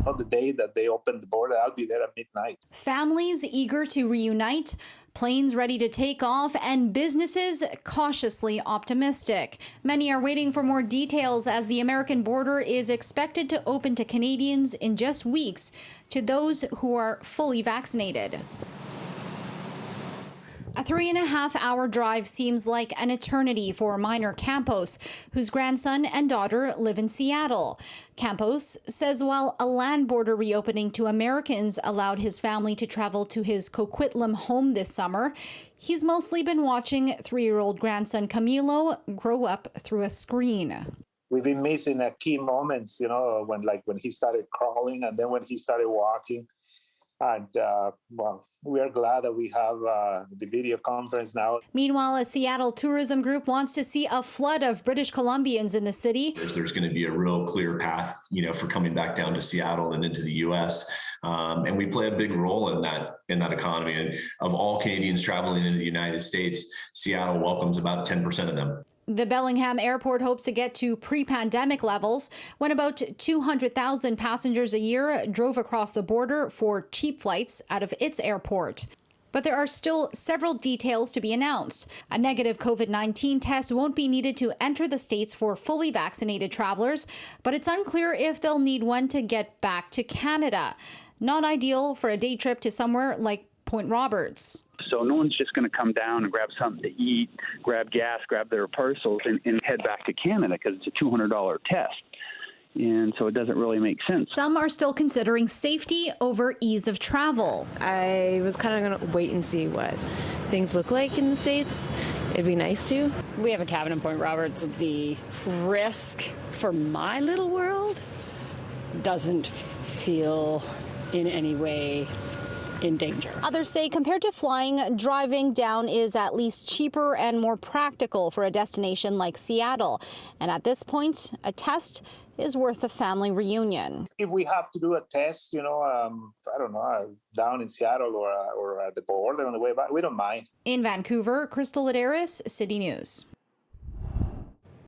On the day that they open the border, I'll be there at midnight. Families eager to reunite, planes ready to take off, and businesses cautiously optimistic. Many are waiting for more details as the American border is expected to open to Canadians in just weeks to those who are fully vaccinated. A 3.5-hour drive seems like an eternity for minor Campos, whose grandson and daughter live in Seattle. Campos says while a land border reopening to Americans allowed his family to travel to his Coquitlam home this summer, he's mostly been watching 3-year-old grandson Camilo grow up through a screen. We've been missing key moments, when he started crawling and then when he started walking. And we are glad that we have the video conference now. Meanwhile, a Seattle tourism group wants to see a flood of British Columbians in the city. There's going to be a real clear path, for coming back down to Seattle and into the U.S. And we play a big role in that economy. And of all Canadians traveling into the United States, Seattle welcomes about 10% of them. The Bellingham Airport hopes to get to pre-pandemic levels when about 200,000 passengers a year drove across the border for cheap flights out of its airport. But there are still several details to be announced. A negative COVID-19 test won't be needed to enter the States for fully vaccinated travelers, but it's unclear if they'll need one to get back to Canada. Not ideal for a day trip to somewhere like Point Roberts. So no one's just going to come down and grab something to eat, grab gas, grab their parcels, and head back to Canada because it's a $200 test. And so it doesn't really make sense. Some are still considering safety over ease of travel. I was kind of going to wait and see what things look like in the States. It'd be nice to. We have a cabin in Point Roberts. The risk for my little world doesn't feel in any way in danger. Others say compared to flying, driving down is at least cheaper and more practical for a destination like Seattle. And at this point, a test is worth a family reunion. If we have to do a test, down in Seattle or at the border on the way back, we don't mind. In Vancouver, Laderas, City News.